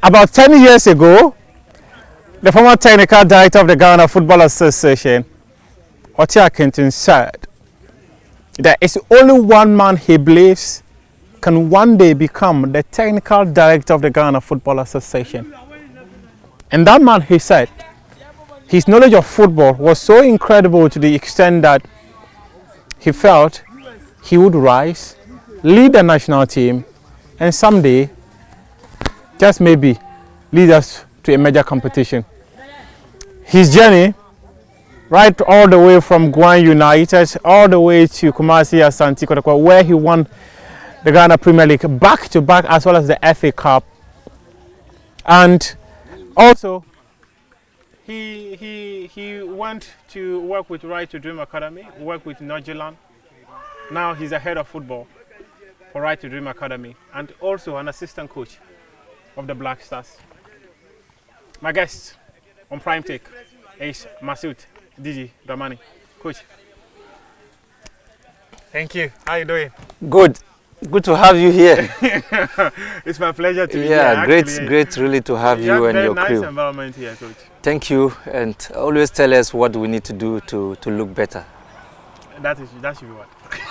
About 10 years ago, the former technical director of the Ghana Football Association, Otia Kenton, said that it's only one man he believes can one day become the technical director of the Ghana Football Association. And that man, he said, his knowledge of football was so incredible to the extent that he felt he would rise, lead the national team, and someday, just maybe, lead us to a major competition. His journey, right all the way from Guan United, all the way to Kumasi Asante Kotoko, where he won the Ghana Premier League back to back, as well as the FA Cup. And also, he went to work with Right to Dream Academy, worked with Norgeland. Now he's a head of football for Right to Dream Academy, and also an assistant coach of the Black Stars. My guest on Prime Take is Masoud Didi Dramani. Coach, thank you. How are you doing? Good. Good to have you here. It's my pleasure to be here. Yeah, great really to have you and your nice crew. Environment here, Coach. Thank you, and always tell us what we need to do to look better. That should be what?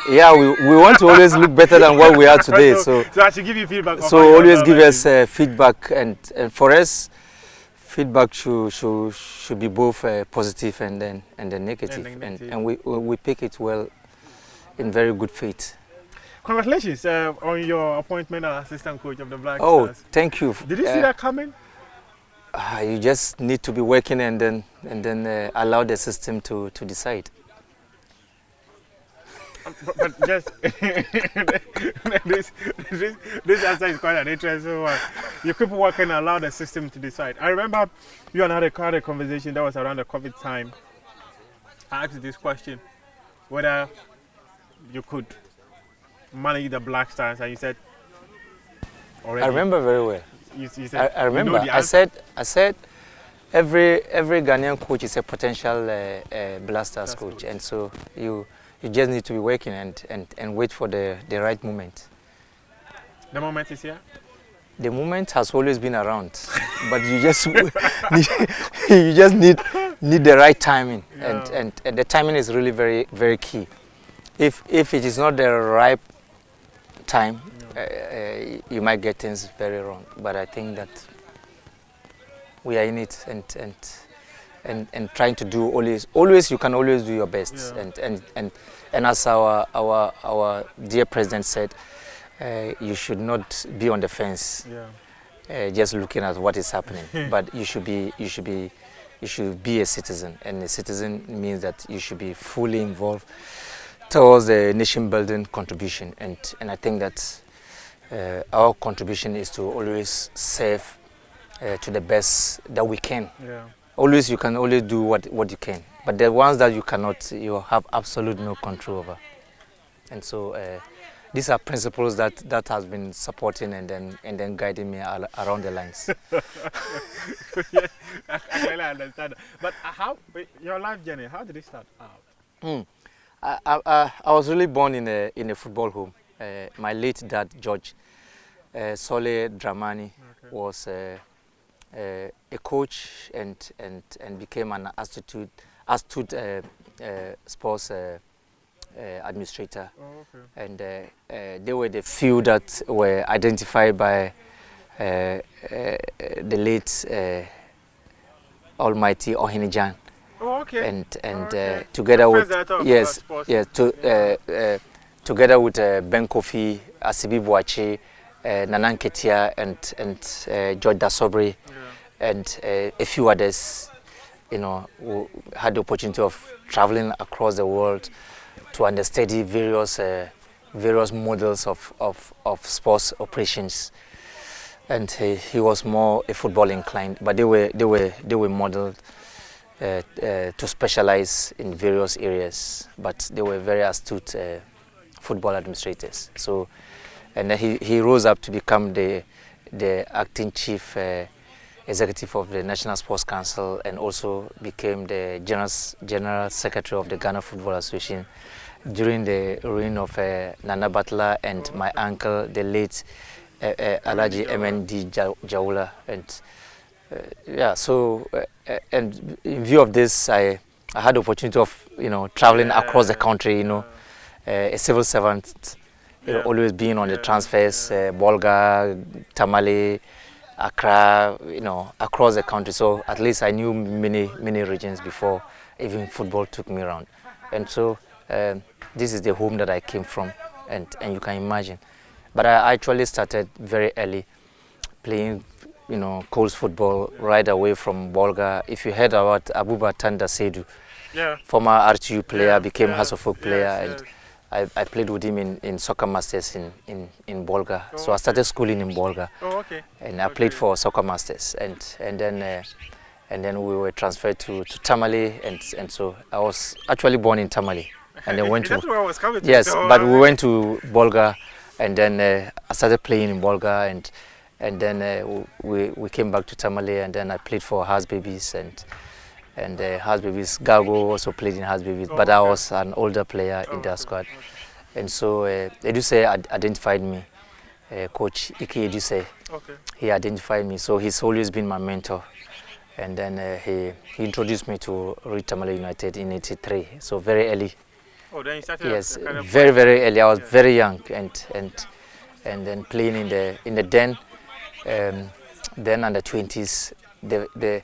Yeah, we want to always look better than what we are today. So I should give you feedback. So always give us feedback, and for us, feedback should be both positive and then negative, and we pick it well in very good faith. Congratulations on your appointment as assistant coach of the Black Oh, Stars. thank you. Did you see that coming? You just need to be working and then allow the system to decide. But just this answer is quite an interesting one. You keep working and allow the system to decide. I remember you and I had a conversation that was around the COVID time. I asked you this question, whether you could manage the Black Stars, and you said already. I remember very well. You said, I remember. You know I said every Ghanaian coach is a potential Black Stars coach, and so you just need to be working and wait for the right moment. The moment is here? The moment has always been around, but you just you just need the right timing, yeah. and the timing is really very key. If it is not the right time, you might get things very wrong. But I think that we are in it and trying to do always you can always do your best, yeah. and as our dear president said, you should not be on the fence, yeah. Just looking at what is happening. But you should be a citizen, and a citizen means that you should be fully involved towards the nation building contribution, and I think that our contribution is to always serve to the best that we can. Yeah. Always you can always do what you can, but the ones that you cannot, you have absolute no control over. And so these are principles that has been supporting and then guiding me around the lines. Yeah, I clearly understand. But your life journey, how did it start out? I was really born in a football home. My late dad, George Didi Dramani, was a coach and became an astute sports administrator. Oh, okay. And they were the few that were identified by the late Almighty Ohinijan. Oh, okay. And okay. Together with together with Ben Kofi, Asibi Boachi, Nanan Ketia, and George Dasobri, yeah. And a few others, who had the opportunity of traveling across the world to understudy various models of sports operations. And he was more a football inclined, but they were modeled to specialize in various areas, but they were very astute football administrators. So, and then he rose up to become the acting chief executive of the National Sports Council, and also became the general secretary of the Ghana Football Association during the reign of Nana Butler and my uncle, the late Alaji MND Jaula, and yeah. So and in view of this, I had the opportunity of traveling across the country. A civil servant, always being on the transfers, Bolga, Tamale, Accra, across the country. So at least I knew many regions before even football took me around. And so this is the home that I came from, and you can imagine. But I actually started very early playing, Coles football right away from Bolga. If you heard about Abuba Tanda Sedu, former RTU player, became Hasselhoff player, and I played with him in soccer masters in Bolga. So I started schooling in Bolga, and I played for soccer masters, and then we were transferred to Tamale, and so I was actually born in Tamale, and then went to but we went to Bolga, and then I started playing in Bolga, and then we came back to Tamale, and then I played for Has Babies, and Has Babies. Gago also played in Has Babies, but I was an older player in their squad, and so Eduse identified me. Coach Ike Eduse, he identified me, so he's always been my mentor, and then he introduced me to Reed Tamale United in '83, so very early. Oh, then you started. Yes, very early. I was very young, and then playing in the den under 20s, the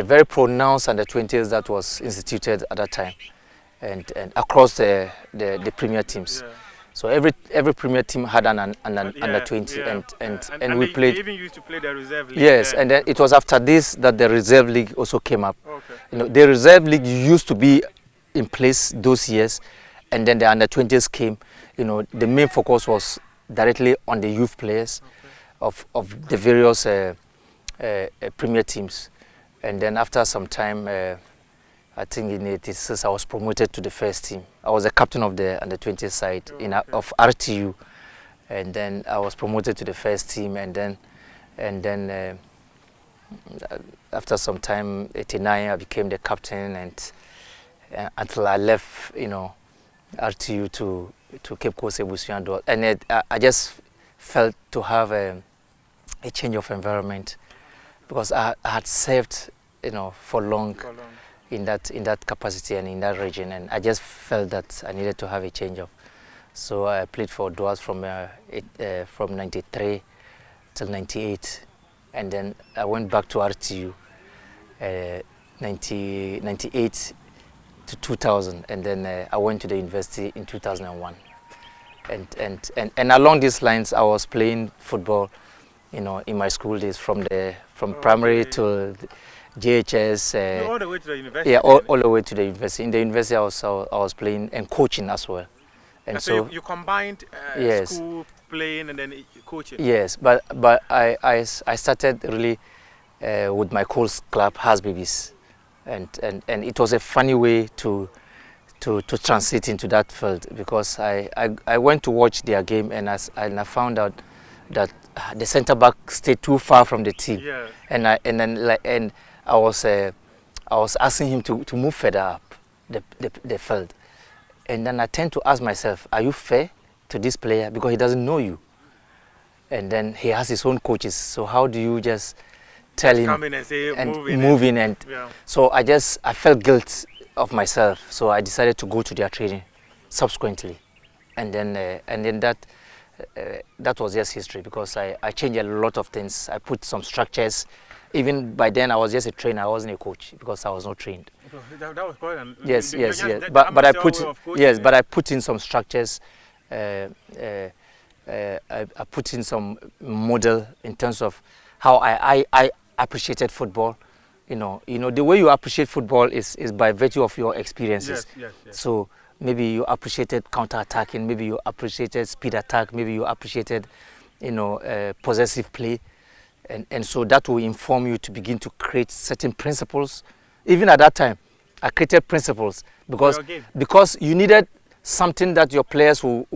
very pronounced under 20s that was instituted at that time, and across the premier teams. So every premier team had an under 20, and we played. They even used to play the reserve league. Yes, and then it was after this that the reserve league also came up. The reserve league used to be in place those years, and then the under 20s came. The main focus was directly on the youth players of the various premier teams, and then after some time, I think in '86 I was promoted to the first team. I was the captain of the under 20 side of RTU, and then I was promoted to the first team, and then after some time, '89 I became the captain, and until I left, RTU to Cape Coast Ebusian, and I just felt to have a change of environment, because I had served, for long in that capacity and in that region, and I just felt that I needed to have a change of. So I played for Duas from '93 till '98, and then I went back to RTU 98 to 2000, and then I went to the university in 2001. And along these lines, I was playing football, in my school days, from primary to JHS. All the way to the university. Yeah, all the way to the university. In the university, I was playing and coaching as well. And so you combined school playing and then coaching. Yes, but I started really with my course club, Has Babies, and it was a funny way to transit into that field, because I went to watch their game, and I found out that the centre back stayed too far from the team, and I was asking him to move further up the field, and then I tend to ask myself, are you fair to this player, because he doesn't know you, and then he has his own coaches, so how do you just tell him come in and say move in, so I felt guilt of myself, so I decided to go to their training subsequently, and then that was just history, because I changed a lot of things. I put some structures. Even by then I was just a trainer, I wasn't a coach, because I was not trained. That was quite an, yes. But I put in some structures. I put in some model in terms of how I appreciated football. The way you appreciate football is by virtue of your experiences. Yes. So maybe you appreciated counter-attacking, maybe you appreciated speed attack, maybe you appreciated, possessive play, and so that will inform you to begin to create certain principles. Even at that time, I created principles because you needed something that your players will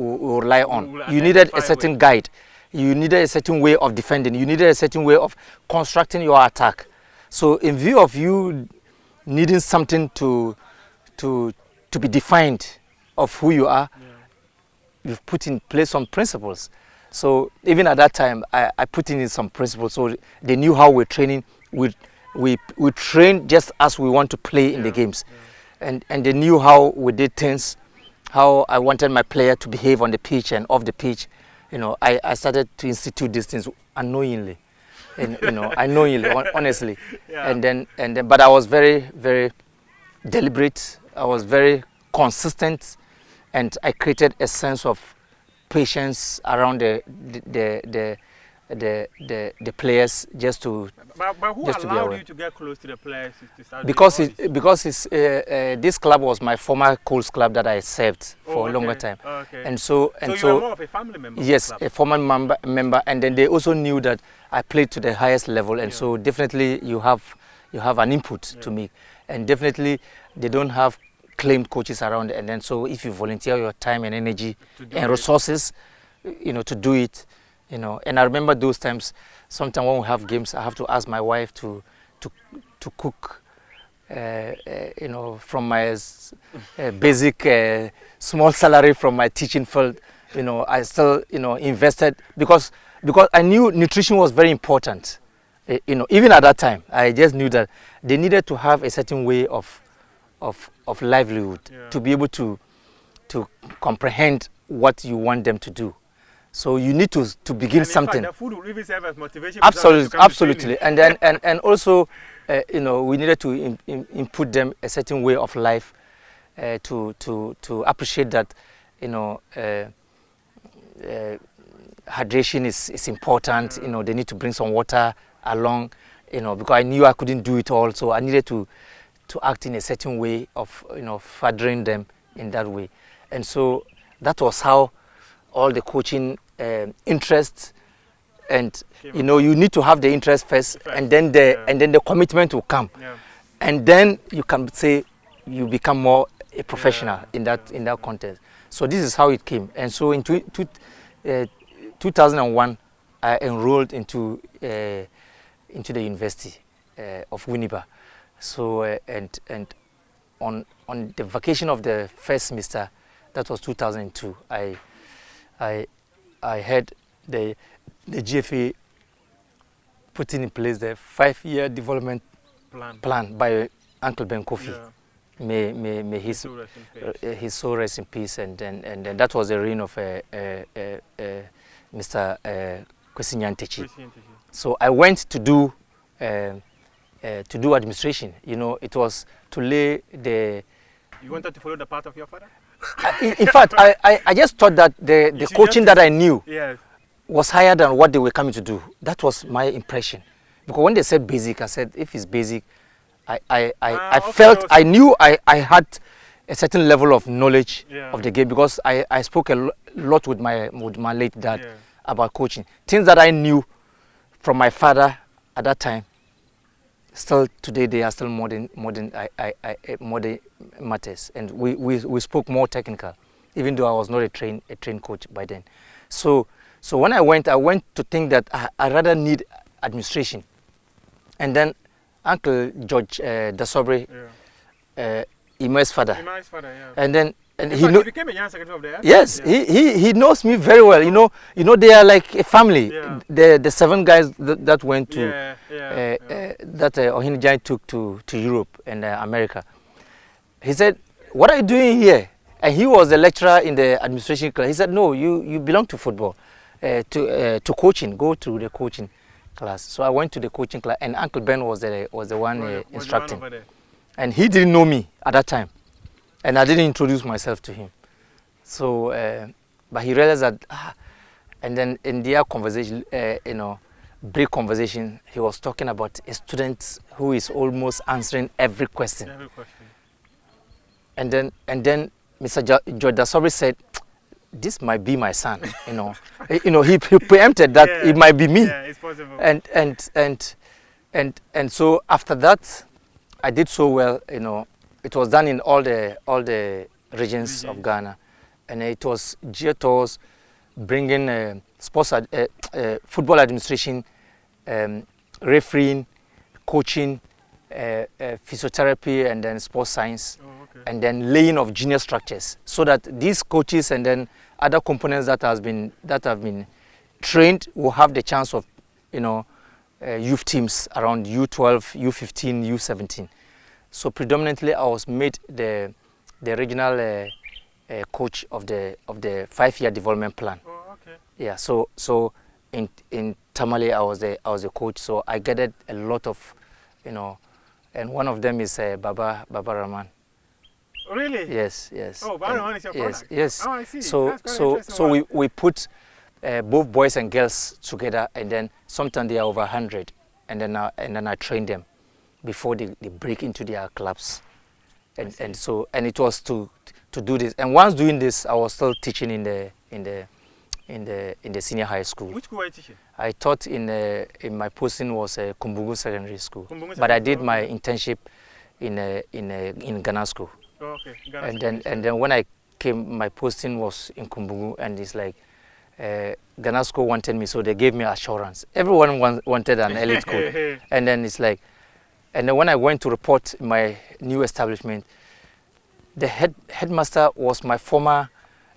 rely on. You needed a certain guide. You needed a certain way of defending. You needed a certain way of constructing your attack. So in view of you needing something to be defined of who you are, you've put in place some principles So even at that time, I put in some principles, so they knew how we're training. We train just as we want to play in the games, and they knew how we did things, how I wanted my player to behave on the pitch and off the pitch. You know, I started to institute these things unknowingly, and unknowingly, honestly. Yeah. And then, but I was very, very deliberate. I was very consistent, and I created a sense of patience around the players, just to. But who just allowed you to get close to the players to start? Because this club was my former coach club that I served for a longer time, and so you were more of a family member. Yes, a former member, and then they also knew that I played to the highest level, and so definitely you have an input to make, and definitely they don't have claimed coaches around, and then so if you volunteer your time and energy and resources, to do it, and I remember those times. Sometimes when we have games, I have to ask my wife to cook, from my basic small salary from my teaching field. I still invested because I knew nutrition was very important. Even at that time, I just knew that they needed to have a certain way of livelihood to be able to comprehend what you want them to do. So you need to begin something. The food will really serve as motivation. Absolutely. And then and also, we needed to input them a certain way of life, to appreciate that, hydration is important. They need to bring some water along. Because I knew I couldn't do it all, so I needed to act in a certain way of furthering them in that way, and so that was how all the coaching interest, and you need to have the interest first, and then the commitment will come, and then you can say you become more a professional in that context. So this is how it came, and so in 2001 I enrolled into the University of Winnipeg. So and on the vacation of the first semester, that was 2002, I had the GFA putting in place the 5-year development plan by Uncle Ben Kofi. May his soul rest in peace. And then that was the reign of Mr. Kwesi Nyantechi. So I went to do administration. It was to lay the. You wanted to follow the path of your father? In fact, I just thought that the coaching that I knew was higher than what they were coming to do. That was my impression. Because when they said basic, I said, if it's basic, I felt, I knew I had a certain level of knowledge of the game, because I spoke a lot with my late dad about coaching. Things that I knew from my father at that time, still today they are still modern matters, and we spoke more technical, even though I was not a trained coach by then. So when I went to think that I rather need administration, and then Uncle George Dasobre, Ime's father, and he became a young secretary of the yes, he knows me very well. They are like a family. The 7 guys that went to that Ohinijai took to Europe and America. He said, "What are you doing here?" And he was a lecturer in the administration class. He said, "No, you belong to football, to coaching. Go to the coaching class." So I went to the coaching class, and Uncle Ben was the one instructing, and he didn't know me at that time. And I didn't introduce myself to him. So, but he realized that, and then in their conversation, brief conversation, he was talking about a student who is almost answering every question. And then Mr. George Dasobre said, "This might be my son." He preempted that it might be me. Yeah, it's possible. And so after that, I did so well. It was done in all the regions of Ghana, and it was geared towards bringing sports, football administration, refereeing, coaching, physiotherapy, and then sports science, and then laying of junior structures, so that these coaches and then other components that have been trained will have the chance of, youth teams around U12, U15, U17. So predominantly I was made the regional coach of the 5-year development plan. Oh, okay. Yeah. So in Tamale I was the coach. So I gathered a lot of, and one of them is Baba Rahman. Really? Yes. Oh, Baba Rahman is your product? Yes. Oh, I see. So we put both boys and girls together, and then sometimes they are over 100, and then I train them before they break into their clubs, and it was to do this. And once doing this, I was still teaching in the senior high school. Which school were you teaching? I taught in my posting was Kumbungu Secondary School, Kumbungu but I Secondary, did my internship in Ghana School. Oh, okay. And then when I came, my posting was in Kumbungu, and it's like Ghana School wanted me, so they gave me assurance. Everyone wanted an elite coach, and then it's like, and then when I went to report my new establishment, the headmaster was my former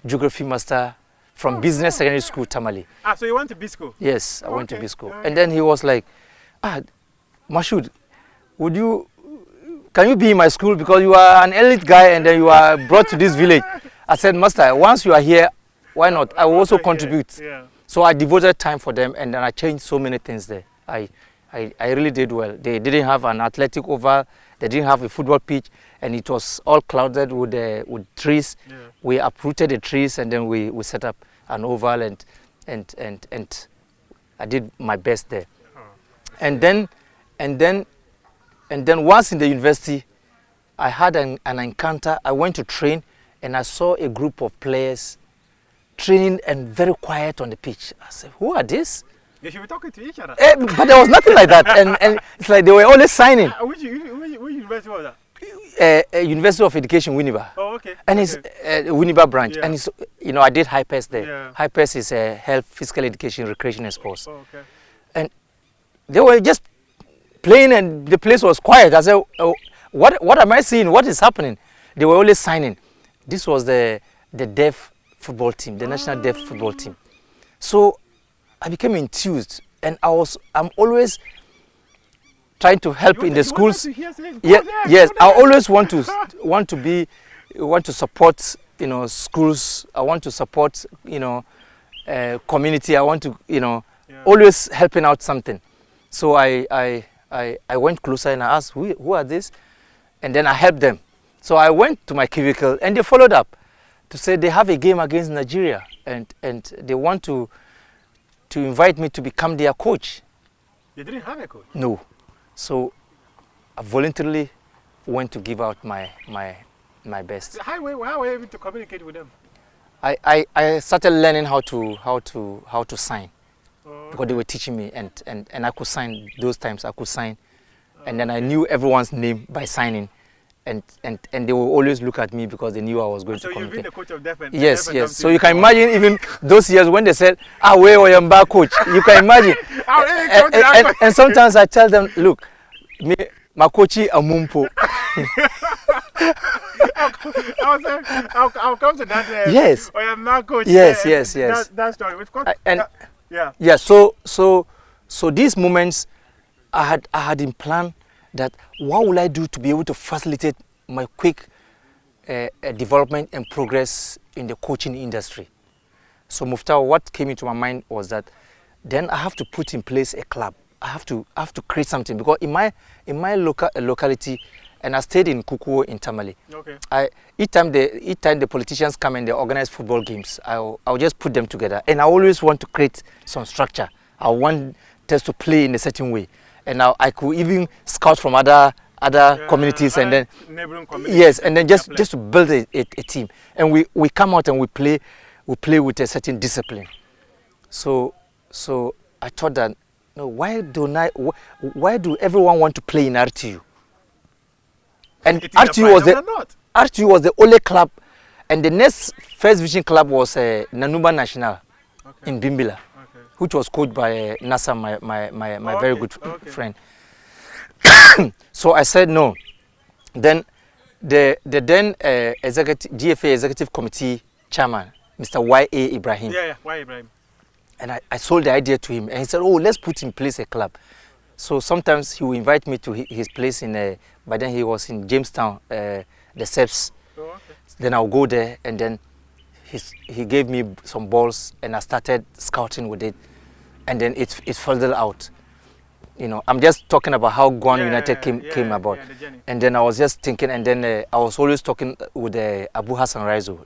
geography master from Business Secondary School, Tamale. Ah, so you went to B school? Yes, I went to B school. And then he was like, Mashood, can you be in my school, because you are an elite guy and then you are brought to this village? I said, Master, once you are here, why not? I will also contribute. Yeah. So I devoted time for them, and then I changed so many things there. I really did well. They didn't have an athletic oval, they didn't have a football pitch, and it was all clouded with trees. Yeah. We uprooted the trees, and then we set up an oval, and I did my best there. Oh. And then once in the university, I had an encounter. I went to train, and I saw a group of players training and very quiet on the pitch. I said, who are these? They should be talking to each other. But there was nothing like that, and it's like they were always signing. Which university was that? University of Education, Winneba. Oh, okay. And it's Winneba branch, Yeah. and it's, I did HIPES there. Yeah. HIPES is health, physical education, recreation and sports. Oh, okay. And they were just playing, and the place was quiet. I said, oh, what am I seeing? What is happening? They were always signing. This was the deaf football team, the national deaf football team. So I became enthused, and I'm always trying to help in the schools. Yes, I always want to support, schools. I want to support, community. I want to, always helping out something. So I went closer and I asked, who are these? And then I helped them. So I went to my cubicle, and they followed up to say they have a game against Nigeria, and they want to invite me to become their coach. They didn't have a coach? No. So I voluntarily went to give out my best. How were you able to communicate with them? I started learning how to sign. Oh, because they were teaching me, and I could sign. Those times I could sign, and then I knew everyone's name by signing, and they will always look at me because they knew I was going to communicate. So you've been the coach of deaf and yes. So you can imagine, even those years when they said, where were you back coach? You can imagine. And sometimes I tell them, look, me makochi amumpo. I'll come to that. Yes. Or I'm not coach. Yes. That story. Which yeah. So these moments, I had in plan that what will I do to be able to facilitate my quick development and progress in the coaching industry. So Muftar, what came into my mind was that then I have to put in place a club. I have to create something, because in my locality, and I stayed in Kukuo in Tamale. Okay. Each time the politicians come and they organize football games, I'll just put them together, and I always want to create some structure. I want us to play in a certain way, and I could even scout from other communities, and then neighboring communities. Yes, and then just to build a team, and we come out and we play with a certain discipline. So I thought that, no, why do everyone want to play in RTU? And RTU was the only club, and the next first division club was Nanuba National in Bimbila, which was coached by Nasa, my very good friend. So I said no. Then the then GFA Executive Committee Chairman, Mr. Y.A. Ibrahim. Y. Ibrahim. And I sold the idea to him, and he said, "Oh, let's put in place a club." So sometimes he will invite me to his place in, but then he was in Jamestown, the Seps. Oh, okay. Then I'll go there, and then he gave me some balls, and I started scouting with it, and then it further out. You know, I'm just talking about how Guan United came about, the journey. and then I was just thinking, and then I was always talking with Abu Hassan Raizo,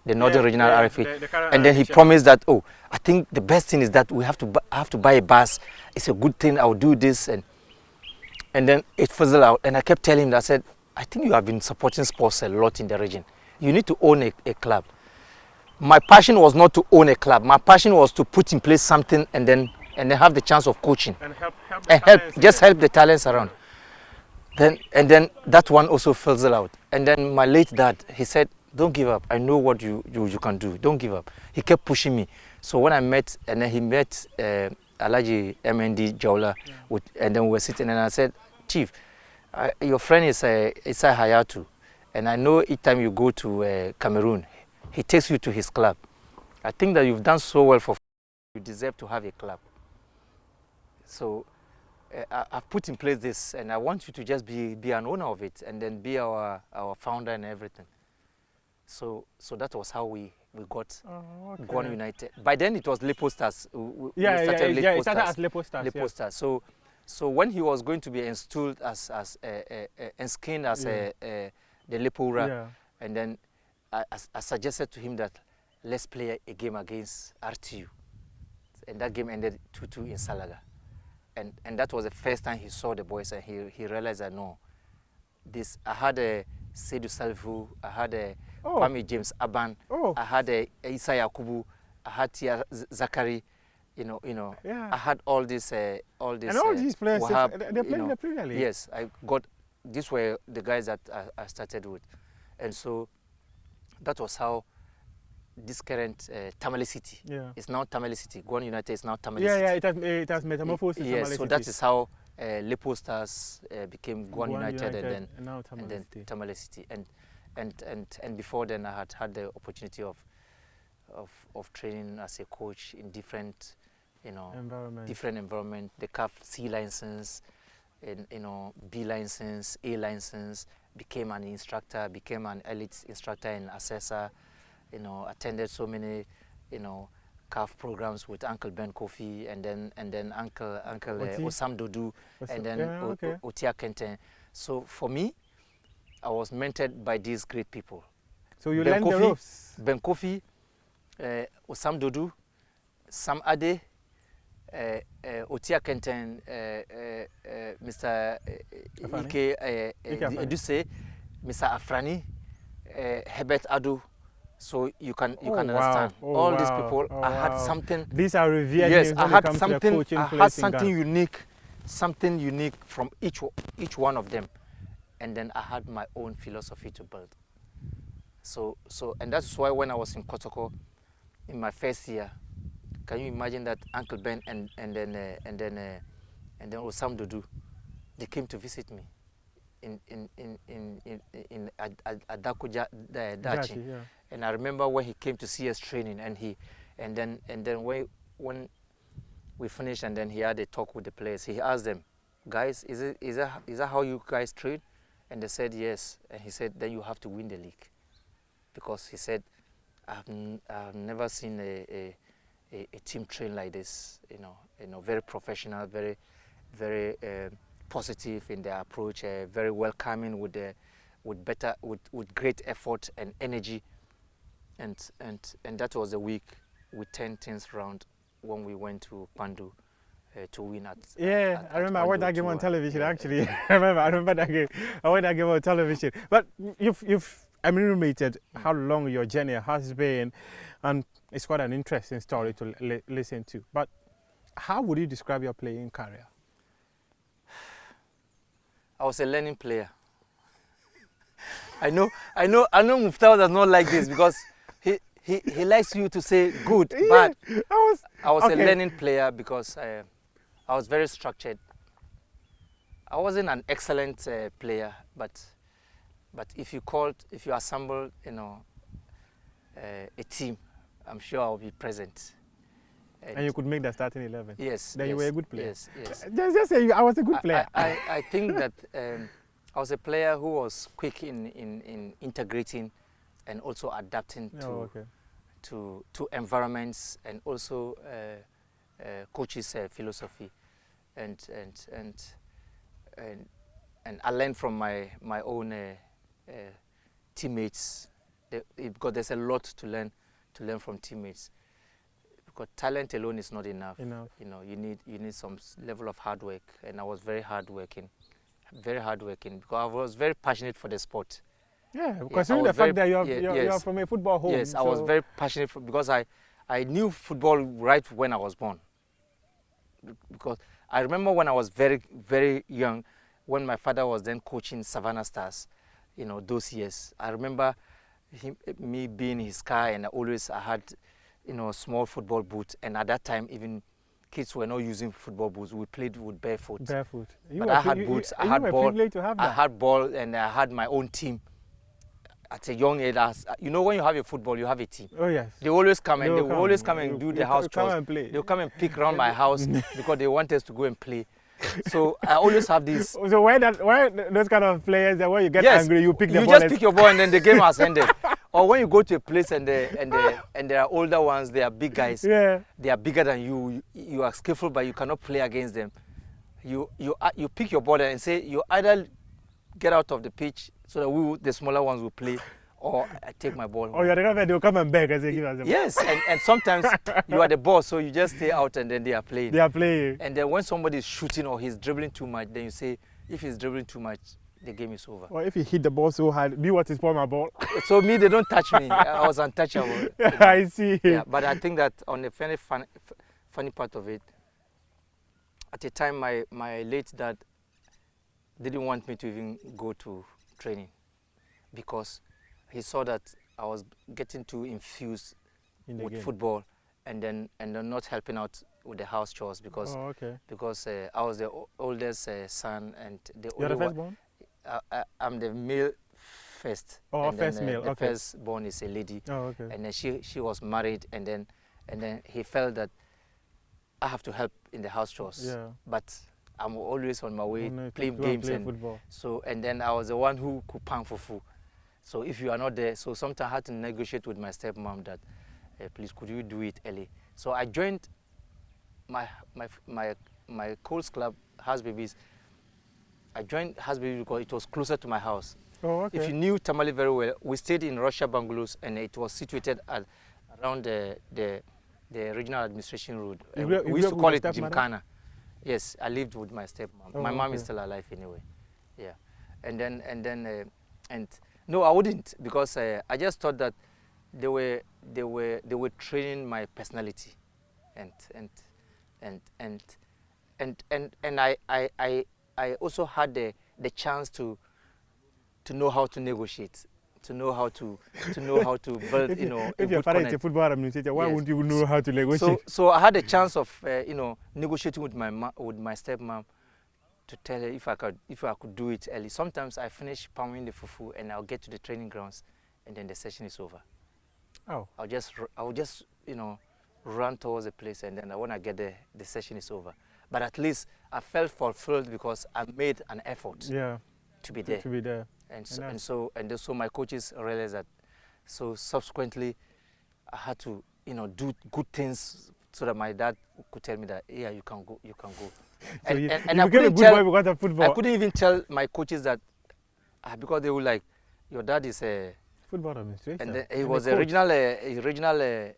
the Northern Regional RFA, and then he promised that, oh, I think the best thing is that we have to buy a bus. It's a good thing. I'll do this, and then it fizzled out. And I kept telling him, I said, I think you have been supporting sports a lot in the region. You need to own a club. My passion was not to own a club. My passion was to put in place something and then have the chance of coaching And help help the talents around. And then that one also fizzled out. And then my late dad, he said, don't give up. I know what you can do. Don't give up. He kept pushing me. So when I met, and then he met Alaji MND Jaula, and then we were sitting, and I said, Chief, your friend is Isai Hayatu, and I know each time you go to Cameroon, he takes you to his club. I think that you've done so well you deserve to have a club. So I've put in place this, and I want you to just be an owner of it, and then be our founder and everything. So that was how we got Guan United. By then it was Lepo Stars. It started as Lepo Stars. Lepo Stars. So when he was going to be installed as enskined as the Lepura, and then I suggested to him that let's play a game against RTU, and that game ended 2-2 in Salaga, and that was the first time he saw the boys, and he realized that no, this I had a Seydou Salvu, I had a Kwame James Aban, I had a Issa Yakubu, I had Tia Zakari, I had all this. And all these players, they played in the Premier League. Yes, these were the guys that I started with, and so that was how this current Tamale City is now Tamale City. Guan United is now Tamale City. It has metamorphosed. Yes, so that is how Lepo Stars became Guan United, and then Tamale City. And before then, I had the opportunity of training as a coach in different environment. The CAF C license, and B license, A license. Became an instructor, became an elite instructor and assessor. Attended so many CAF programs with Uncle Ben Kofi, and then Uncle Osam Dodu, and then Otia Kenten. So for me, I was mentored by these great people. So you learned the ropes. Ben Kofi, Osam Dodu, Sam Ade, Otia Kenten, Mr. Ike Eduse, Mr. Afrani, Herbert Adu. So you can understand all these people. I had something. These are revered. Yes, I had something. I had something unique from each one of them, and then I had my own philosophy to build. So and that's why when I was in Kotoko, in my first year, can you imagine that Uncle Ben and then Osam Dodu, they came to visit me in Adakuja Dachi. And I remember when he came to see us training, and then when we finished, and then he had a talk with the players. He asked them, guys, is that how you guys train? And they said yes. And he said, then you have to win the league, because he said, I've never seen a team train like this. Very professional, very very positive in their approach, very welcoming with great effort and energy. And that was the week we turned things around when we went to Pandu to win at. I remember. I watched that game on television. Actually, I remember that game. I watched that game on television. But you've enumerated how long your journey has been, and it's quite an interesting story to listen to. But how would you describe your playing career? I was a learning player. I know Muftau does not like this, because he likes you to say good, bad. I was a learning player because I was very structured. I wasn't an excellent player, but if you assemble a team, I'm sure I'll be present. And you could make the starting 11. Yes. Then yes, you were a good player. Yes. Yes. Just say I was a good player. I think that I was a player who was quick in integrating and also adapting to environments, and also coaches' philosophy, and I learned from my own teammates, because there's a lot to learn from teammates. Because talent alone is not enough. You know, you need some level of hard work, and I was very hardworking, because I was very passionate for the sport. Yeah, considering the fact that you're from a football home. Yes, I was very passionate because I knew football right when I was born. Because I remember when I was very, very young, when my father was then coaching Savannah Stars, you know, those years. I remember me being in his car, and I had, you know, a small football boot, and at that time even kids were not using football boots. We played with barefoot. But I had boots, I had ball, and I had my own team. At a young age, you know, when you have a football, you have a team. Oh yes. They always come and do the house chores. They'll come and pick around my house because they want us to go and play. So I always have this. So why those kind of players that when you get angry, you pick the ball? You just pick your ball and then the game has ended. Or when you go to a place and there are older ones, they are big guys. Yeah. They are bigger than you. You are skillful, but you cannot play against them. You pick your ball and say you either get out of the pitch so that the smaller ones will play, or I take my ball. Oh, you're the guy they'll come and beg and say, give us the ball. Yes, and sometimes you are the boss, so you just stay out and then they are playing. They are playing. And then when somebody is shooting or he's dribbling too much, then you say, if he's dribbling too much, the game is over. Or if he hit the ball so hard, me what is for my ball? So me, they don't touch me. I was untouchable. I see. Yeah, but I think that on the funny part of it, at the time my late dad didn't want me to even go to training, because he saw that I was getting too infused with football, and then not helping out with the house chores, because I was the oldest son, and You're the firstborn? I'm the male first. Oh, first male. The first born is a lady. Oh, okay. And then she was married, and then he felt that I have to help in the house chores. Yeah. But I'm always on my way playing games and football. So, and then I was the one who could pang fufu. So if you are not there, so sometimes I had to negotiate with my stepmom that, please, could you do it early? So I joined my Coles Club, House Babies. I joined House Babies because it was closer to my house. Oh, okay. If you knew Tamale very well, we stayed in Russia Bungalows, and it was situated around the regional administration road. We used to call it Gymkhana. Yes, I lived with my stepmom. My mom is still alive anyway. Yeah, and no, I wouldn't, because I just thought that they were training my personality, and I also had the chance to know how to negotiate, to know how to build, you know. If your father is a football administrator, why wouldn't you know how to negotiate? So I had a chance of negotiating with my stepmom, to tell her if I could do it early. Sometimes I finish pounding the fufu and I'll get to the training grounds, and then the session is over. Oh. I'll just run towards the place, and then when I get there, the session is over. But at least I felt fulfilled because I made an effort. To be there. To be there. And so my coaches realized that. So subsequently, I had to do good things so that my dad could tell me that, yeah, you can go. So you became a good boy because of football. I couldn't even tell my coaches that, because they were like, your dad is a football administrator. And he was a regional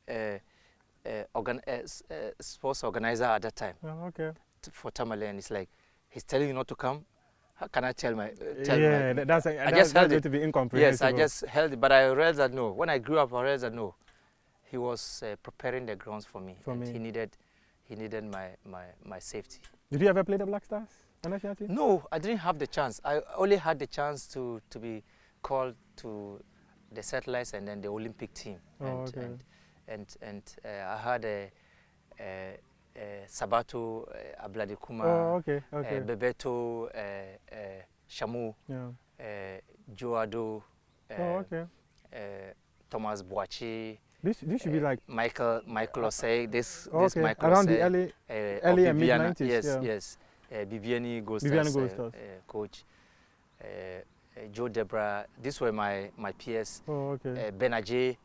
sports organizer at that time. Oh, okay. For Tamale, and it's like, he's telling you not to come. How can I tell my? That's going to be incomprehensible. Yes, I just held it, but I realized that no. When I grew up, I realized that no, he was preparing the grounds for me. He needed my safety. Did you ever play the Black Stars national team? No, I didn't have the chance. I only had the chance to be called to the satellites and then the Olympic team. And I had Sabato, Abladikuma, Bebeto, Shamu, Joado, Thomas Boachi, This should be like Michael Osei. This Michael around Osei, the early and mid 90s. Yes, yeah. yes. Bibiani Bibiani Gold Stars. coach. Joe Debra. These were my peers. Oh, okay. Ben Ajay,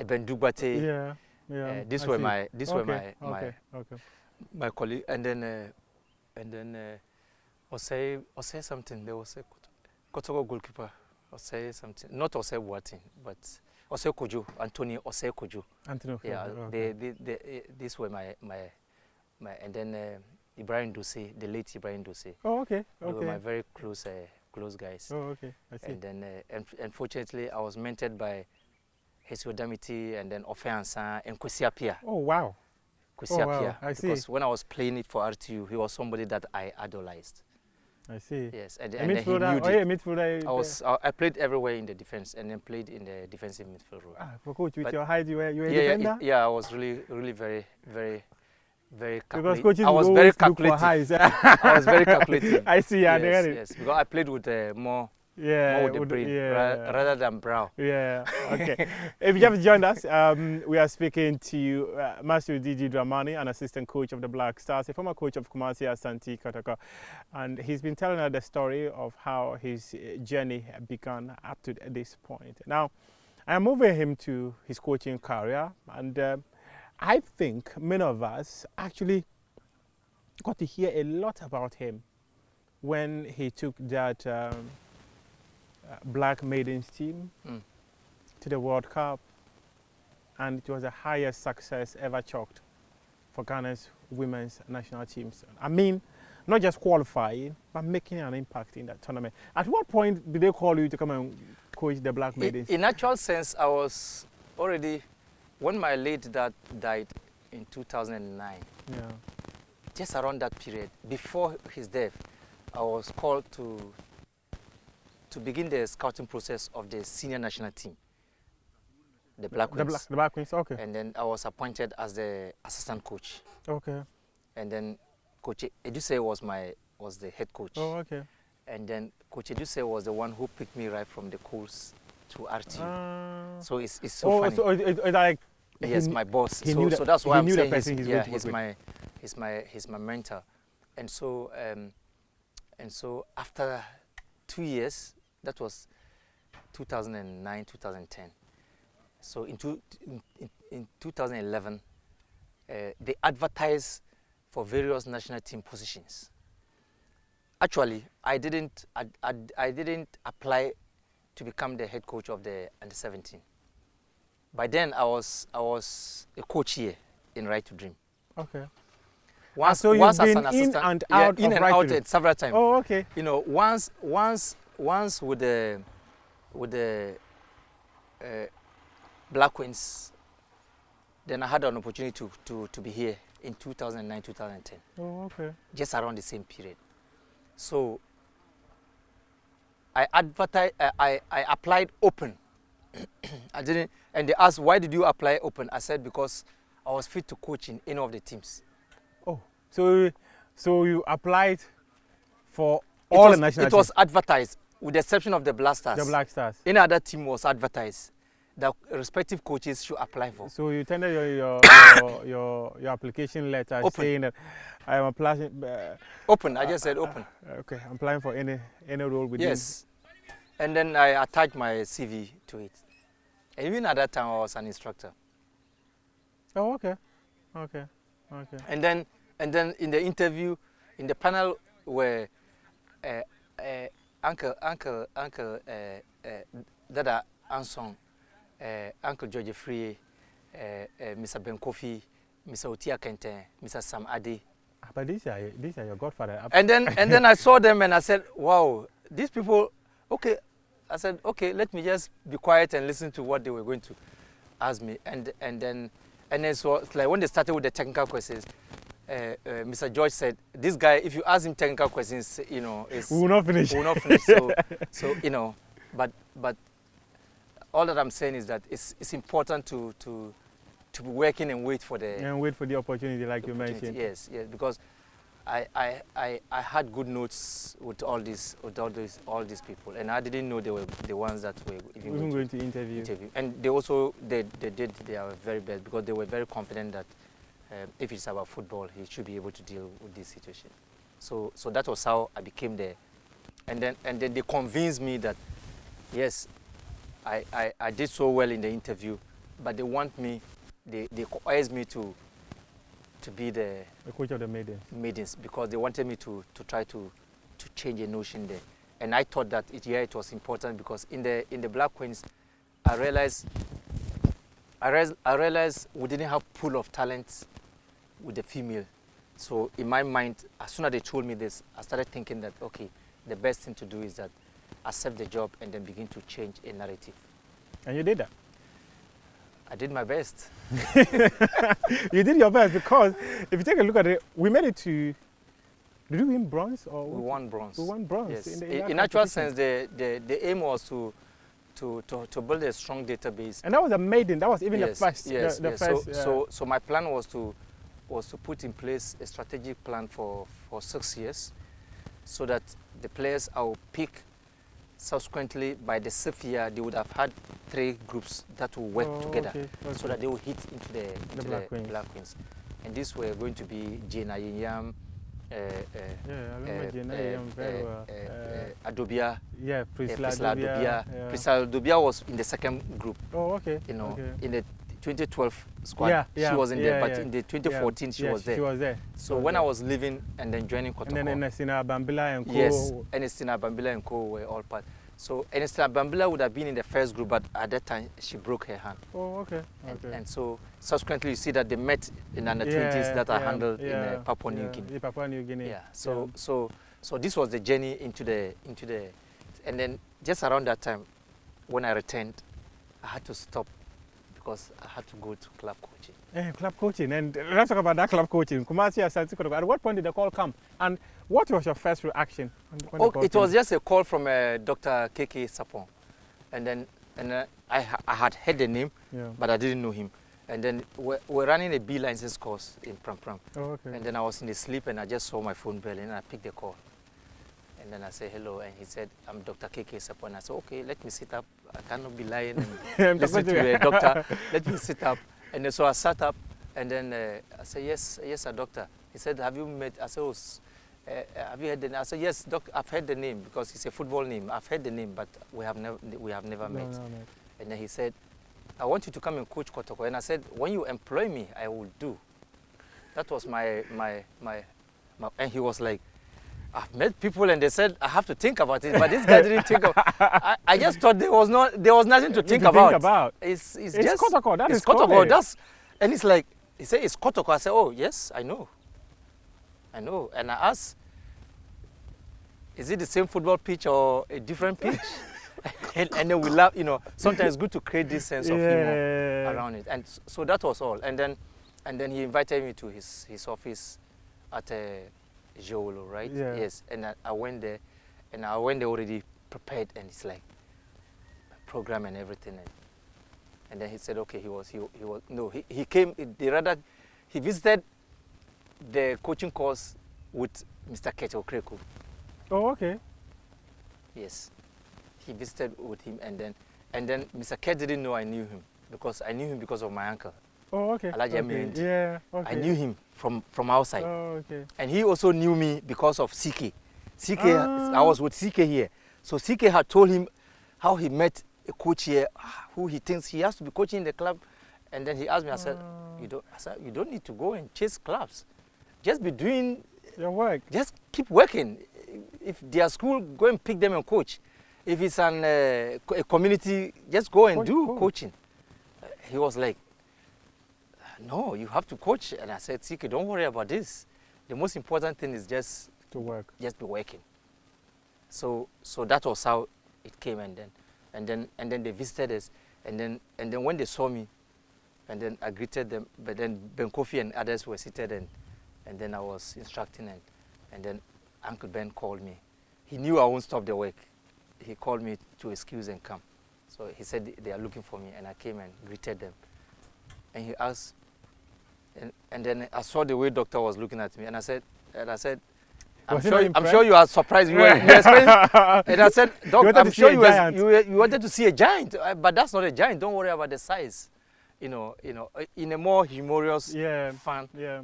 Ben Dugbate. Yeah, yeah. These were my colleague. And then Osei something. There was a Kotogo goalkeeper. Osei something. Not Osei Boateng, but Osei Kojo. Anthony Osei Kojo. Anthony. Yeah. Okay. These were my and then Ibrahim Duse, the late Ibrahim Duse. Oh, okay. They were my very close guys. Oh, okay. I see. And then, unfortunately, I was mentored by Hesio Damiti and then Ofeansa and Kwesi Appiah. Oh, wow. Kwesi Appiah. I see. Because when I was playing it for RTU, he was somebody that I idolized. I see. Yes, and a then he knew midfielder. I played everywhere in the defense, and then played in the defensive midfield role. For coach, with your height, you were a defender? Yeah, I was really very calculating. Because coaches I was very calculating. I was very calculating. I see. Yes, because I played with more with the brain rather than brow. Yeah. Okay. If you just joined us, we are speaking to you, Master Didi Dramani, an assistant coach of the Black Stars, a former coach of Kumasi Asante Kotoko, and he's been telling us the story of how his journey began up to this point. Now, I'm moving him to his coaching career, and I think many of us actually got to hear a lot about him when he took that Black Maidens team to the World Cup, and it was the highest success ever chalked for Ghana's women's national teams. I mean, not just qualifying, but making an impact in that tournament. At what point did they call you to come and coach the Black Maidens? In actual sense, I was already, when my late dad died in 2009, just around that period, before his death, I was called to begin the scouting process of the senior national team, the Black Queens. The Black Queens, okay. And then I was appointed as the assistant coach. Okay. And then Coach Eduse was the head coach. Oh, okay. And then Coach Eduse was the one who picked me right from the course to RTU. So it's so funny. So it's like yes, my boss. So that's why I'm saying he's my mentor. And so after 2 years, that was 2009, 2010. So in 2011, they advertised for various national team positions. Actually, I didn't apply to become the head coach of the under-17. By then, I was a coach here in Right to Dream. Okay. So you've been in and out in and out several times. Oh, okay. You know, once with the Black Queens, then I had an opportunity to be here in 2009, 2010. Oh, okay. Just around the same period. So I applied open. I didn't, and they asked, why did you apply open? I said, because I was fit to coach in any of the teams. Oh, so you applied for all the national teams? It was advertised, with the exception of the Black Stars. The Black Stars. Any other team was advertised that respective coaches should apply for. So you tendered your application letter open. Saying that I am applying. Open. I just said open. Okay, I'm applying for any role within. Yes, and then I attached my CV to it. And even at that time, I was an instructor. Oh, okay, okay, okay. And then in the interview, in the panel were Uncle Dada Ansong, Uncle George Free, Mr. Ben Kofi, Mr. Otia Kente, Mr. Sam Adi. But these are your godfather. And then I saw them and I said, wow, these people, okay. I said, okay, let me just be quiet and listen to what they were going to ask me. And then so it's like when they started with the technical questions, Mr. George said, this guy, if you ask him technical questions, you know, we will not finish. We will not finish. So you know, but all that I'm saying is that it's important to be working and wait for the opportunity, like you mentioned. Yes, because I had good notes with all these people, and I didn't know they were the ones that were even going to interview. And they also they did their very best, because they were very confident that if it's about football, he should be able to deal with this situation. So that was how I became there, and then they convinced me that yes, I did so well in the interview, but they want me, they coerced me to be the coach of the maidens, because they wanted me to try to change a notion there. And I thought that it was important, because in the Black Queens, I realized we didn't have pool of talents with the female. So in my mind, as soon as they told me this, I started thinking that, okay, the best thing to do is that accept the job and then begin to change a narrative. And you did that? I did my best. You did your best, because if you take a look at it, we made it to, did we win bronze? Or we won bronze. We won bronze. Yes. In actual sense, the aim was to build a strong database. And that was a maiden, that was even the first. Yes, the yes. first, So my plan was to put in place a strategic plan for 6 years, so that the players I will pick subsequently by the 6th year, they would have had 3 groups that will work together, okay. so that they will hit into the Black Queens. And these were going to be Jane Ayenyam, I remember Jane Ayenyam very well. Adobia. Yeah, Priscilla Adobia. Yeah. Priscilla Adobia was in the 2nd group. Oh, okay. You know, okay. in the 2012 squad, she wasn't there, but in the 2014 she was there. She was there. So when I was leaving and then joining Kotoko. And then Enestina Bambila and Co. Yes, Enestina Bambila and Co were all part. So Enestina Bambila would have been in the first group, but at that time she broke her hand. Oh, okay. And so subsequently you see that they met in under 20s that are handled in Papua New Guinea. Yeah, Papua New Guinea. Yeah. So this was the journey into the, and then just around that time, when I returned, I had to stop, because I had to go to club coaching. Club coaching, and let's talk about that club coaching. Kumasi, at what point did the call come, and what was your first reaction? It was just a call from Dr. KK Sapon, and then I had heard the name, but I didn't know him. And then we're running a B license course in Pram Pram. Oh, okay. And then I was in the sleep, and I just saw my phone bell, and I picked the call. And then I said hello, and he said, I'm Dr. KK Sapon. I said, okay, let me sit up. I cannot be lying and listen to a doctor. Let me sit up. And then, so I sat up, and then I said, yes, sir, doctor. He said, have you met? I said, oh, have you heard the name? I said, yes, doctor, I've heard the name, because it's a football name. I've heard the name, but we have never met. No. And then he said, I want you to come and coach Kotoko. And I said, when you employ me, I will do. That was my and he was like, I've met people and they said I have to think about it, but this guy didn't think of. I just thought there was nothing to think about. It's just Kotoko. That is Kotoko. And it's like, he said it's Kotoko. I said, oh yes, I know. And I asked, is it the same football pitch or a different pitch? and then we laugh. You know, sometimes it's good to create this sense of humor around it. And so that was all. And then he invited me to his office at Jolo, right? Yeah. Yes. And I went there, and I went there already prepared, and it's like program and everything. And then he said, okay, he came. He visited the coaching course with Mr. Keto Kreku. Oh, okay. Yes. He visited with him, and then Mr. Ket didn't know I knew him, because I knew him because of my uncle. Oh, okay. Yeah, okay. I knew him from outside. Oh, okay. And he also knew me because of CK. I was with CK here. So CK had told him how he met a coach here, who he thinks he has to be coaching the club. And then he asked me, I said, you don't need to go and chase clubs. Just be doing your work. Just keep working. If they are school, go and pick them and coach. If it's a community, just go and do coaching. He was like, no, you have to coach. And I said, CK, don't worry about this. The most important thing is just to work. Just be working. So that was how it came, and then they visited us, and then when they saw me, and then I greeted them. But then Ben Kofi and others were seated, and then I was instructing, and then Uncle Ben called me. He knew I won't stop the work. He called me to excuse and come. So he said they are looking for me, and I came and greeted them. And he asked, and then I saw the way doctor was looking at me, and I said, And I said, Was he not I'm impressed? sure you are surprised. You were expecting, and I said, Doc, wanted I'm to see sure a giant. you wanted to see a giant, but that's not a giant. Don't worry about the size. You know, in a more humorous fun. Yeah.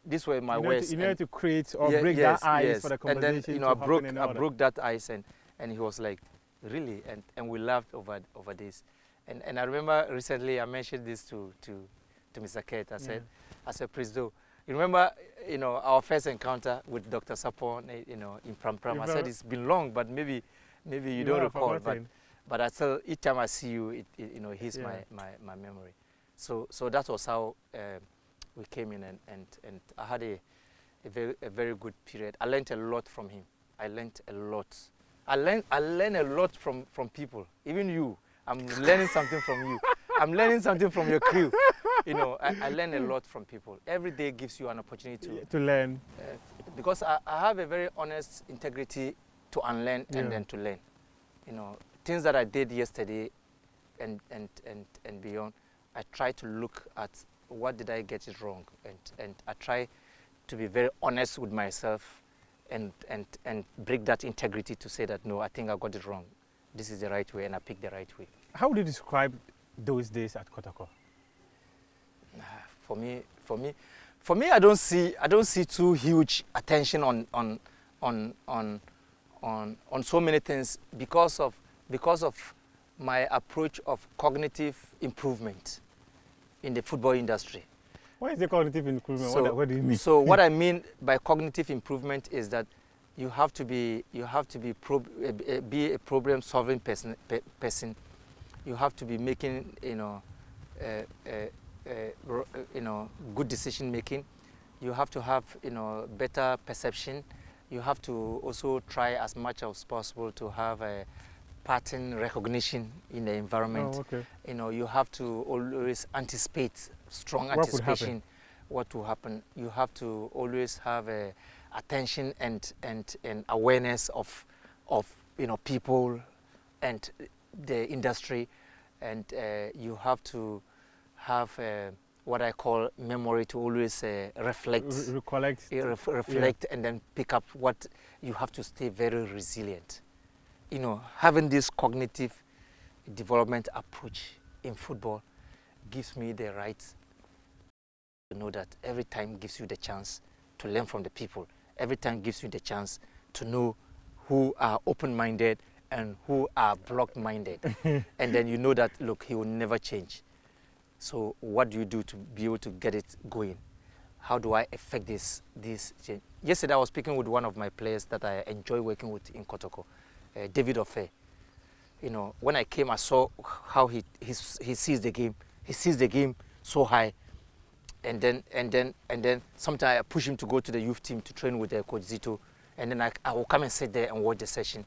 These were my You words. need to create or break yes, that ice yes. for the And then, conversation I to happen in broke order. that ice, and he was like, really? And we laughed over this. And I remember recently I mentioned this to Mr. Kate. I said, Prisdo, you remember, our first encounter with Dr. Sapon, in Pram. I said it's been long, but maybe you don't recall. But I still, each time I see you, it hits my memory. So that was how we came in, and I had a very good period. I learned a lot from him. I learned a lot. I learned a lot from people. Even you, I'm learning something from you. I'm learning something from your crew. I learn a lot from people. Every day gives you an opportunity to learn. Because I have a very honest integrity to unlearn and then to learn. Things that I did yesterday and beyond, I try to look at what did I get it wrong, and I try to be very honest with myself and break that integrity to say that, no, I think I got it wrong. This is the right way, and I picked the right way. How would you describe those days at Kotoko? For me, I don't see too huge attention on so many things because of my approach of cognitive improvement in the football industry. What is the cognitive improvement? What do you mean? So what I mean by cognitive improvement is that you have to be a problem-solving person. You have to be making good decision making. You have to have better perception. You have to also try as much as possible to have a pattern recognition in the environment. Oh, okay. You have to always anticipate, strong anticipation what will happen. You have to always have attention and awareness of people and the industry, and you have to have what I call memory to always reflect, and then pick up what you have to stay very resilient. Having this cognitive development approach in football gives me the right to know that every time gives you the chance to learn from the people. Every time gives you the chance to know who are open-minded and who are blocked-minded. And then you know that, look, he will never change. So what do you do to be able to get it going? How do I affect this change? Yesterday I was speaking with one of my players that I enjoy working with in Kotoko, David Ofe. When I came, I saw how he sees the game. He sees the game so high, and then sometimes I push him to go to the youth team to train with Coach Zito, and then I will come and sit there and watch the session.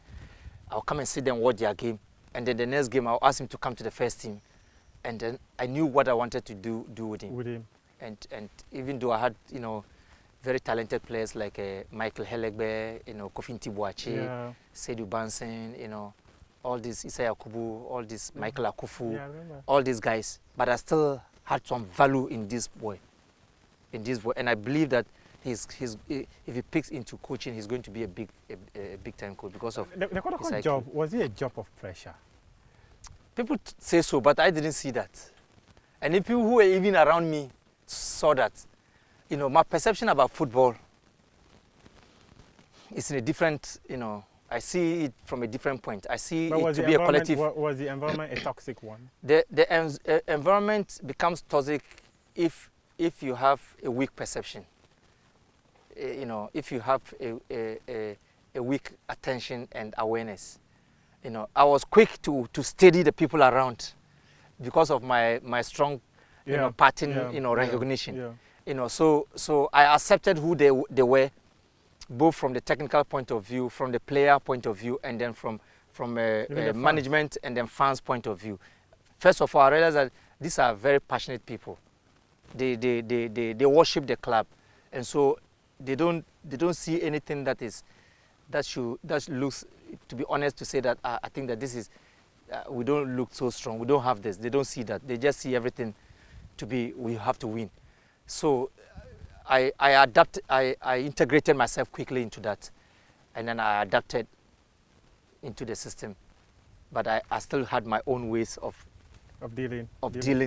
I'll come and sit there and watch their game, and then the next game I'll ask him to come to the first team, and then I knew what I wanted to do with him. And even though I had very talented players like Michael Helegbe, Kofi Ntibuache, Seydou Bansen, all these Isaiah Kubu, all these Michael Akufu, all these guys, but I still had some value in this boy, and I believe that if he picks into coaching, he's going to be a big time coach because of the Kotoko job. Was it a job of pressure? People say so, but I didn't see that, and the people who were even around me saw that. My perception about football is in a different, I see it from a different point. I see it to be a collective. Was the environment a toxic one? The environment becomes toxic if you have a weak perception. If you have a weak attention and awareness. I was quick to study the people around because of my strong, pattern, recognition. So I accepted who they were, both from the technical point of view, from the player point of view, and then from management and then fans point of view. First of all, I realized that these are very passionate people. They worship the club, and so they don't see anything that looks, to be honest, to say that I think that this is we don't look so strong. We don't have this. They don't see that. They just see everything to be we have to win. So I integrated myself quickly into that, and then I adapted into the system. But I still had my own ways of dealing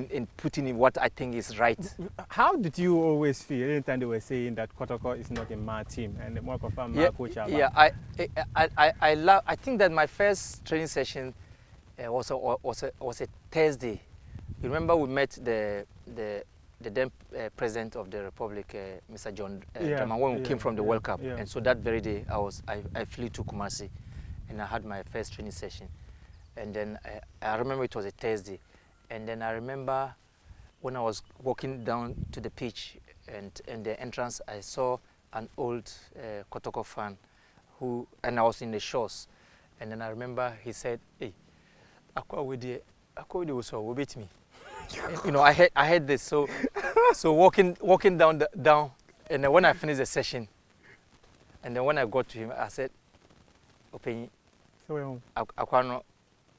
in putting in what I think is right. How did you always feel anytime they were saying that Kotoko is not a my team and more of a my coach? Yeah, I think that my first training session was a Thursday. You remember we met the then President of the Republic, Mr. John Dramani, when we came from the World Cup, and so that very day I flew to Kumasi, and I had my first training session, and then I remember it was a Thursday, and then I remember when I was walking down to the pitch and the entrance, I saw an old Kotoko fan and I was in the shorts, and then I remember he said, "Hey, Akwa will beat me." You know, I had this. So walking down, and then when I finished the session, and then when I got to him, I said, "Open, Akwa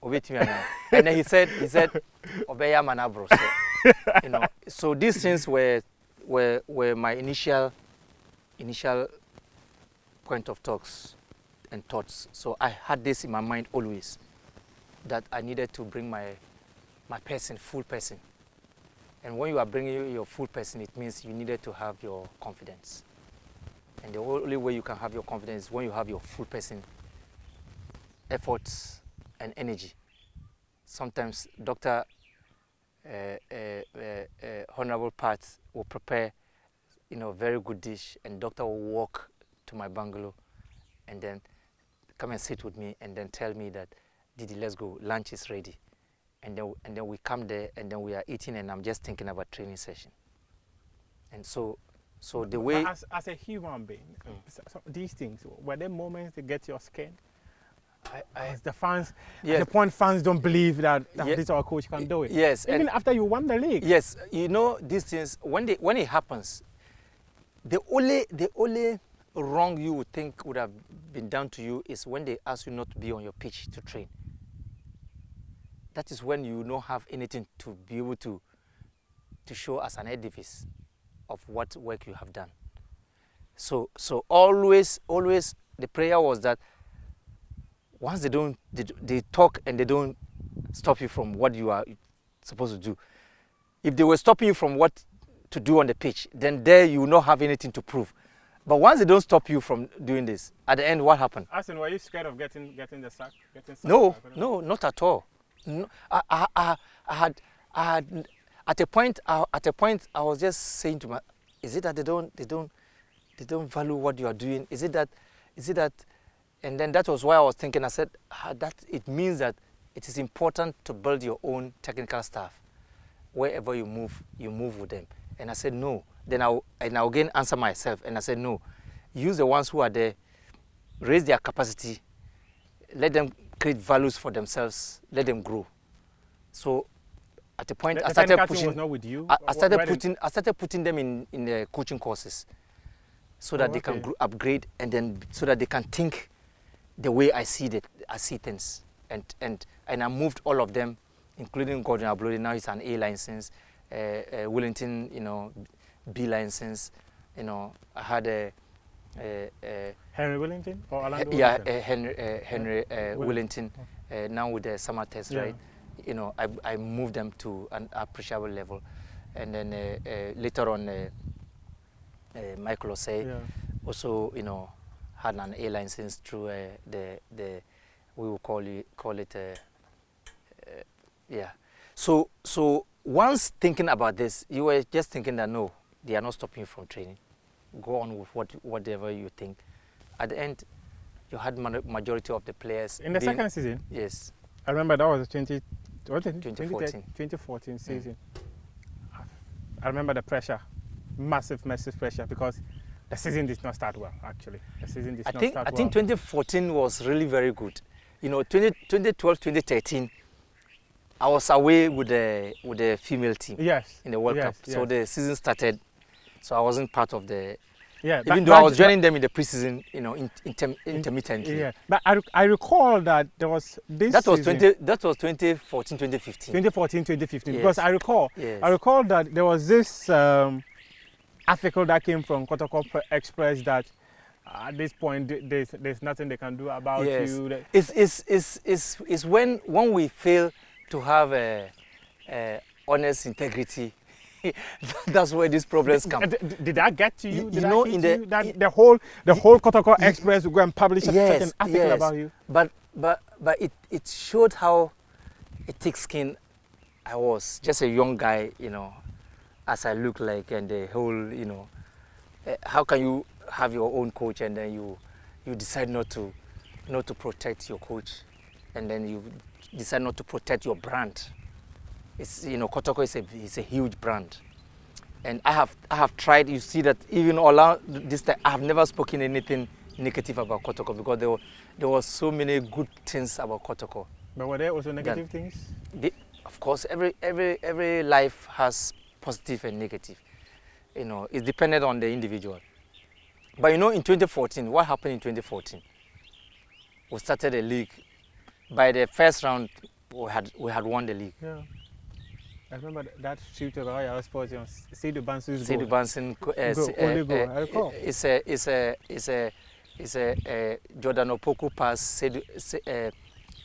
will beat me." And then he said, "Obeya manabro." So, you know, so these things were my initial point of talks and thoughts. So I had this in my mind always, that I needed to bring my person, full person. And when you are bringing your full person, it means you needed to have your confidence. And the only way you can have your confidence is when you have your full person, efforts and energy. Sometimes Dr. Honorable Pat will prepare, you know, very good dish, and doctor will walk to my bungalow and then come and sit with me and then tell me that, "Didi, let's go, lunch is ready." And then we come there and then we are eating, and I'm just thinking about training session. And so the way... But as a human being, so these things, were there moments that get your skin? As the fans, at the point fans don't believe that this our coach can do it. Yes. Even after you won the league. Yes, you know, these things, when it happens, the only wrong you would think would have been done to you is when they ask you not to be on your pitch to train. That is when you don't have anything to be able to show as an edifice of what work you have done. So always the prayer was that once they talk and they don't stop you from what you are supposed to do. If they were stopping you from what to do on the pitch, then there you will not have anything to prove. But once they don't stop you from doing this, at the end, what happened? Asin, were you scared of getting the sack? No, not at all. No, I had at a point I was just saying to my, is it that they don't value what you are doing? Is it that, and then that was why I was thinking. I said that it means that it is important to build your own technical staff. Wherever you move with them. And I said no. Then I'll again answer myself, and I said no. Use the ones who are there, raise their capacity, let them create values for themselves, let them grow. So at the point I started pushing. Was not with you? I started putting them in the coaching courses, so that they can upgrade, and then so that they can think the way I see things. And I moved all of them, including Gordon Ablodi. Now he's an A license, Wellington, you know, B license. You know, I had a Henry Wellington or Orlando Wellington? Henry Wellington. Now with the summer test, right? You know, I moved them to an appreciable level, and then later on, Michael Osei also, you know, had an A license through the we will call it So once thinking about this, you were just thinking that no, they are not stopping you from training. Go on with whatever you think. At the end, you had majority of the players. In the second season? Yes. I remember that was the 2014 season. I remember the pressure, massive pressure, because the season did not start well, actually. The season did not start well. I think 2014 was really very good. You know, 2012, 2013, I was away with the female team in the World Cup. So the season started, so I wasn't part of the... even though I was joining them in the preseason, you know, intermittently. Yeah, but I recall that there was this that was season, 2014, 2015. 2014, 2015, because I recall that there was this article that came from Kotoko Express that at this point there's nothing they can do about you. It's when we fail to have a honest integrity. That's where these problems come. Did that get to you? You know, the whole Kotoko Express will go and publish a certain article about you. But it showed how a thick-skinned I was, just a young guy, you know, as I look like, and the whole, you know, how can you have your own coach and then you decide not to protect your coach, and then you decide not to protect your brand. It's, you know, Kotoko is a huge brand, and I have tried. You see that even all out this time, I have never spoken anything negative about Kotoko, because there were so many good things about Kotoko. But were there also negative things? Of course, every life has positive and negative. You know, it's dependent on the individual. But you know, in 2014, what happened in 2014? We started a league. By the first round, we had won the league. Yeah. I remember that shoot of Royal Sports, you know, Seydou Bansin's goal. Seydou Bansin I recall. It's a Jordan Opoku pass.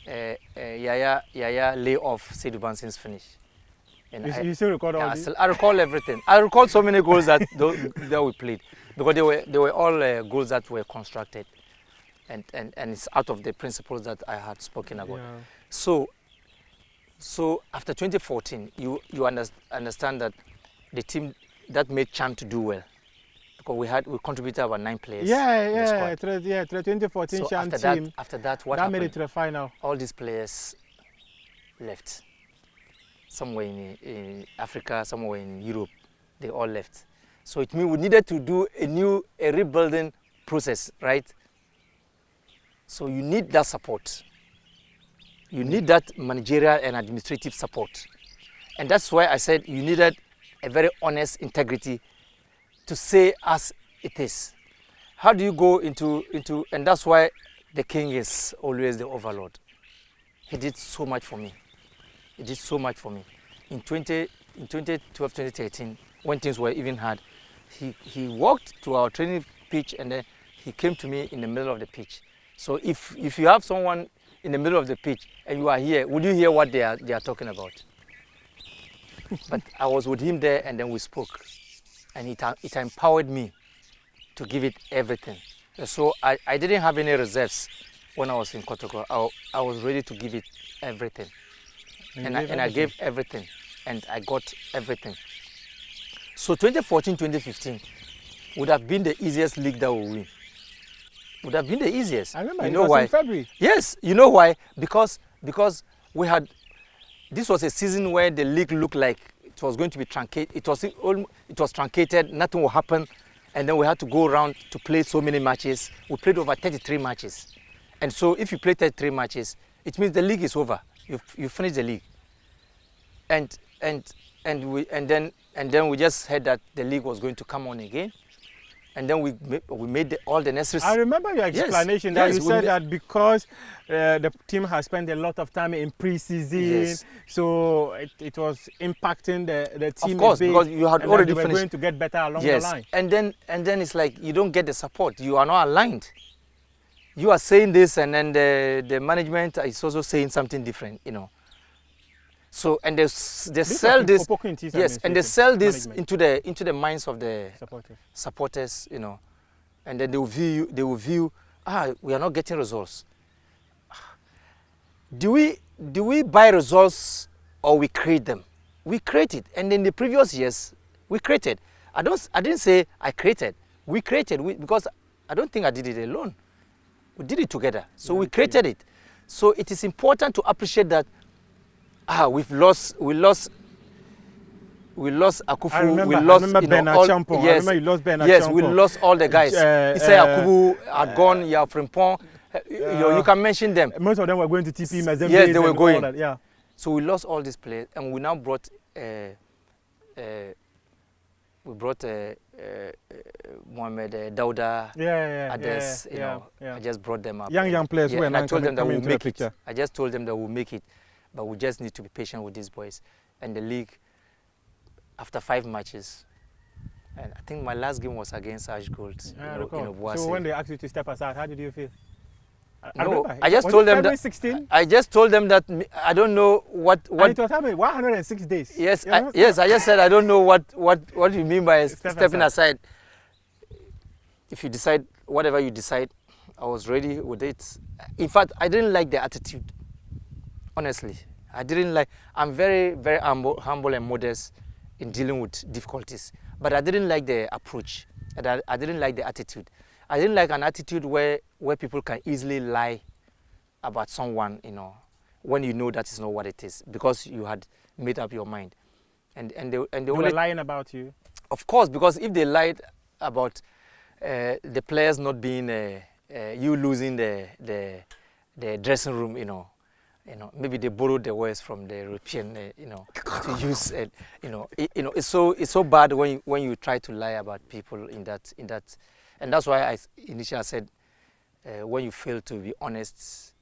Yaya lay off Seydou Bansin's finish. And you still record all this? I recall everything. I recall so many goals that we played, because they were all goals that were constructed, and it's out of the principles that I had spoken about. Yeah. So after 2014, you understand that the team that made Chan to do well, because we contributed about 9 players. To the 2014 so Chan team. After that, what happened? Made it to the final. All these players left. Somewhere in Africa, somewhere in Europe, they all left. So it means we needed to do a rebuilding process, right? So you need that support. You need that managerial and administrative support. And that's why I said you needed a very honest integrity to say as it is. How do you go into, and that's why the king is always the overlord. He did so much for me. He did so much for me. In 2012, 2013, when things were even hard, he walked to our training pitch, and then he came to me in the middle of the pitch. So if you have someone in the middle of the pitch and you are here, would you hear what they are talking about? But I was with him there, and then we spoke, and it empowered me to give it everything. So I didn't have any reserves when I was in Kotoko. I was ready to give it everything. And I gave everything, and I got everything. So 2014, 2015 would have been the easiest league that we win. Would have been the easiest. I remember, you know why? In February. Yes, you know why? Because we had, this was a season where the league looked like it was going to be truncated. It was truncated, nothing will happen, and then we had to go around to play so many matches. We played over 33 matches. And so if you play 33 matches, it means the league is over. You finish the league, and then we just heard that the league was going to come on again, and then we made all the necessary. I remember your explanation that you said that because the team has spent a lot of time in pre-season, so it was impacting the team. Of course, a bit, because you had already finished. Going to get better along the line. And then it's like you don't get the support. You are not aligned. You are saying this, and then the management is also saying something different, you know. So and they sell this, yes, and they sell this into the minds of the supporters, you know, and then they will view, we are not getting results. Do we buy results or we create them? We created, and in the previous years we created. I didn't say I created. We created because I don't think I did it alone. We did it together, so we created it. So it is important to appreciate that. We lost Akufu. I remember Yes, I remember you lost Bernard yes, Champon. we lost all the guys. Akufu had gone. Yeah, Frimpong. You can mention them. Most of them were going to TP. Yes, they were going. That, yeah. So we lost all these players, and we now brought. Mohamed Dauda, others, you know, I just brought them up. Young players, and I told them that we'll make it. I just told them that we'll make it, but we just need to be patient with these boys. And the league, after 5 matches, And I think my last game was against Ash Gold in Obuasi. So when they asked you to step aside, how did you feel? No, I just told them that 16? I just told them that I don't know what. And it was happening 106 days. Yes, I just said I don't know what you mean by stepping aside. If you decide whatever you decide, I was ready with it. In fact, I didn't like the attitude. Honestly, I didn't like. I'm very humble and modest in dealing with difficulties, but I didn't like the approach. I didn't like the attitude. I didn't like an attitude where people can easily lie about someone, when you know that is not what it is, because you had made up your mind. And they were lying about you? Of course, because if they lied about the players not being, you losing the dressing room, maybe they borrowed the words from the European, to use, it's so bad when you try to lie about people in that. And that's why I initially said, when you fail to be honest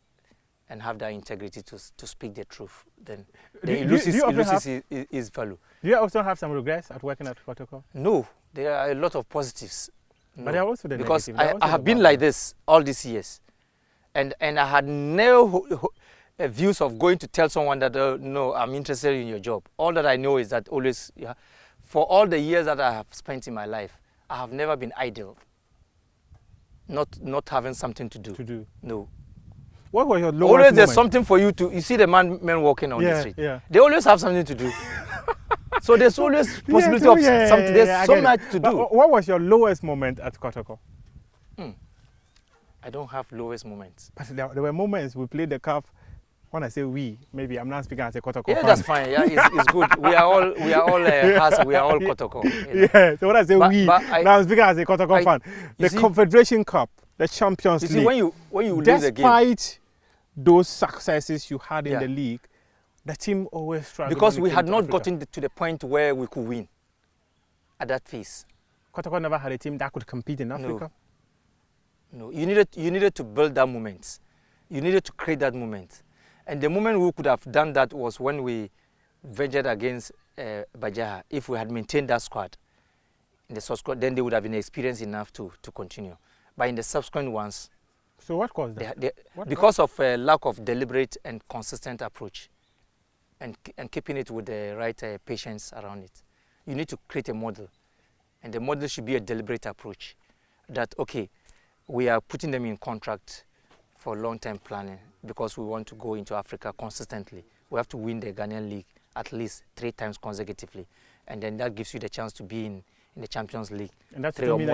and have that integrity to speak the truth, then it loses its value. Do you also have some regrets at working at Protocol? No, there are a lot of positives. No, but there are also the because negative. I have been like this all these years, and I had no views of going to tell someone that no, I'm interested in your job. All that I know is that always, for all the years that I have spent in my life, I have never been idle. Not having something to do. No. What was your lowest always moment? There's something for you to. You see the men walking on the street. Yeah. They always have something to do. So there's always possibility of something. There's so much to do. What was your lowest moment at Kotoko? I don't have lowest moments. But there were moments we played the cup. When I say we, maybe I'm not speaking as a Kotoko fan. That's fine. Yeah, it's good. We are all Kotoko. Yeah. So when I say now I'm speaking as a Kotoko fan. The Confederation Cup, the Champions League. When you lose a game, despite those successes you had in the league, the team always struggled. Because we had not gotten to the point where we could win at that phase. Kotoko never had a team that could compete in Africa. No. You needed to build that moment. You needed to create that moment. And the moment we could have done that was when we ventured against Bajaha. If we had maintained that squad, in the squad, then they would have been experienced enough to continue. But in the subsequent ones, so what caused that? Because of a lack of deliberate and consistent approach, and keeping it with the right patience around it. You need to create a model, and the model should be a deliberate approach. That we are putting them in contract for long-term planning because we want to go into Africa consistently. We have to win the Ghanaian League at least 3 times consecutively, and then that gives you the chance to be in the Champions League. And that's 3 or more